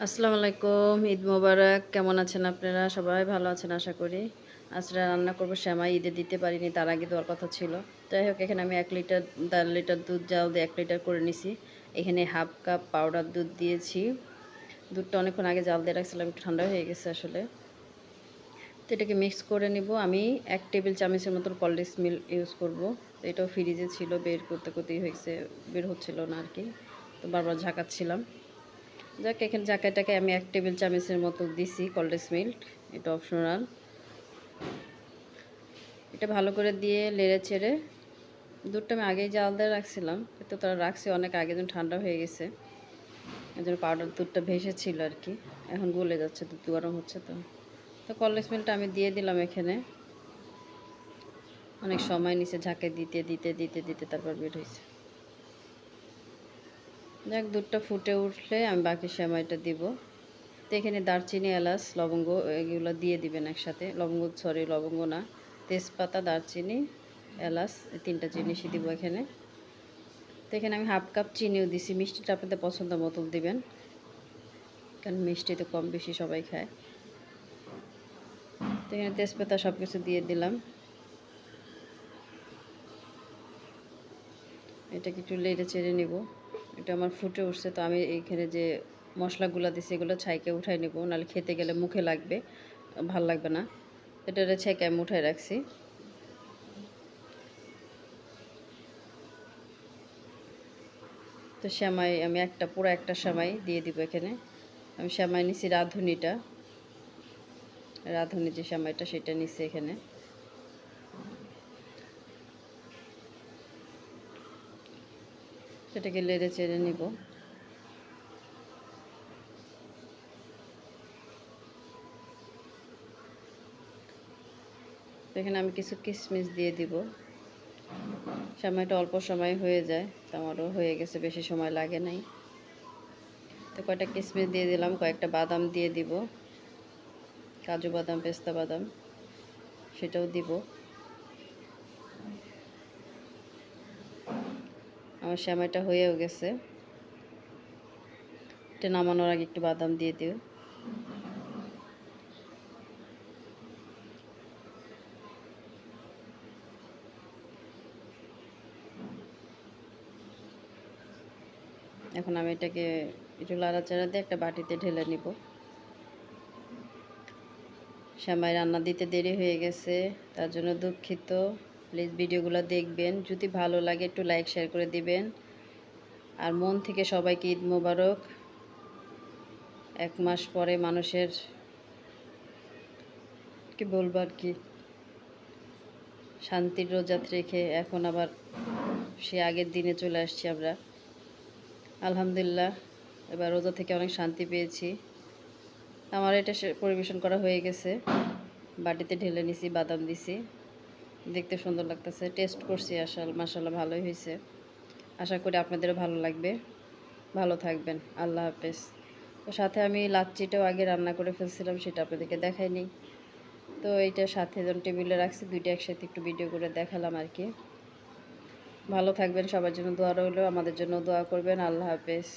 আসসালামু আলাইকুম, ঈদ মোবারক। কেমন আছেন আপনারা? সবাই ভালো আছেন আশা করি। আজকে রান্না করব সেমাই, ঈদে দিতে পারিনি, তার আগে দেওয়ার কথা ছিল। যাই হোক, এখানে আমি ১ লিটার ১.৫ লিটার দুধ জাল দিয়ে ১ লিটার করে নিছি। এখানে হাফ কাপ পাউডার দুধ দিয়েছি। দুধটা অনেকক্ষণ আগে জাল দিয়ে রাখছিলাম, একটু ঠান্ডা হয়ে গেছে আসলে। তো এটাকে মিক্স করে নিব। আমি ১ টেবিল চামচের মতন কলডেক্স মিল্ক ইউজ করব। তো এটাও ফ্রিজে ছিল, বের করতে করতেই হয়েছে, বের হচ্ছিল না আরকি। তো বারবার ঝাঁকাচ্ছিলাম। যাক, এখানে জাকাইটাকে আমি ১ টেবিল চামচের মতো দিছি কলডেক্স মিল্ক। এটা অপশনাল। এটা ভালো করে দিয়ে নেড়ে চেড়ে, দুধটা আমি আগেই জাল দিয়ে রাখছিলাম, কিন্তু তারা রাখছি অনেক আগে, যখন ঠান্ডা হয়ে গেছে এজন্য পাউডার দুধটা ভেসে ছিল আর কি। এখন গলে যাচ্ছে, দুধ গরম হচ্ছে। তো তো কলডেক্স মিল্কটা আমি দিয়ে দিলাম এখানে। অনেক সময় নিচে ঝাঁকে দিতে দিতে দিতে দিতে তারপর বের হয়েছে। যাক, দুধটা ফুটে উঠলে আমি বাকি সেমাইটা দিব। তো এখানে দারচিনি, এলাচ, লবঙ্গ এগুলো দিয়ে দিবেন একসাথে। লবঙ্গ না, তেজপাতা, দারচিনি, এলাচ, এই ৩টা জিনিসই দিব এখানে। তো এখানে আমি হাফ কাপ চিনিও দিছি। মিষ্টিটা আপনাদের পছন্দ মতো দিবেন, কারণ মিষ্টি তো কম বেশি সবাই খায়। তো এখানে তেজপাতা সব কিছু দিয়ে দিলাম। এটাকে একটু নেড়ে চেড়ে নিব। এটা আমার ফুটে উঠছে, তো আমি এইখানে যে মশলাগুলো দিছি এগুলো ছাইকে উঠাই নেব, নাহলে খেতে গেলে মুখে লাগবে, ভাল লাগবে না। এটা ছাইকে আমি উঠাই রাখছি। তো সেমাই আমি পুরো একটা সেমাই দিয়ে দিব এখানে। আমি সেমাই নিছি রাঁধুনি যে সেমাইটা, সেটা নিছি এখানে। সেটাকে নেড়ে চেড়ে নিব। এখানে আমি কিছু কিশমিশ দিয়ে দিব। সেমাইটা অল্প সময় হয়ে যায়, তো আমারও হয়ে গেছে, বেশি সময় লাগে নাই। তো কয়েকটা কিশমিশ দিয়ে দিলাম, কয়েকটা বাদাম দিয়ে দিব, কাজু বাদাম, পেস্তা বাদাম, সেটাও দিব। আমার সেমাইটা হয়েও গেছে। এটা নামানোর আগে একটু বাদাম দিয়ে দিও। এখন আমি এটাকে একটু লাড়াচাড়া দিয়ে একটা বাটিতে ঢেলে নিব। সেমাই রান্না দিতে দেরি হয়ে গেছে, তার জন্য দুঃখিত। প্লিজ ভিডিওগুলো দেখবেন, যদি ভালো লাগে একটু লাইক শেয়ার করে দিবেন। আর মন থেকে সবাইকে ঈদ মোবারক। ১ মাস পরে মানুষের কি বলবো আর কি, শান্তির রোজা রেখে এখন আবার সে আগের দিনে চলে আসছি আমরা। আলহামদুলিল্লাহ, এবার রোজা থেকে অনেক শান্তি পেয়েছি। আমার এটা পরিবেশন করা হয়ে গেছে। বাটিতে ঢেলে নিছি, বাদাম দিছি, দেখতে সুন্দর লাগতেছে। টেস্ট করছি, মাশাআল্লাহ ভালোই হয়েছে। আশা করি আপনাদেরও ভালো লাগবে। ভালো থাকবেন। আল্লাহ হাফেজ। তো সাথে আমি লাচ্চিটাও আগে রান্না করে ফেলছিলাম, সেটা আপনাদেরকে দেখাইনি। তো এইটা সাথে যখন টেবিলে রাখছি, দুইটা একসাথে একটু ভিডিও করে দেখালাম আর কি। ভালো থাকবেন, সবার জন্য দোয়া রইলো, আমাদের জন্য দোয়া করবেন। আল্লাহ হাফেজ।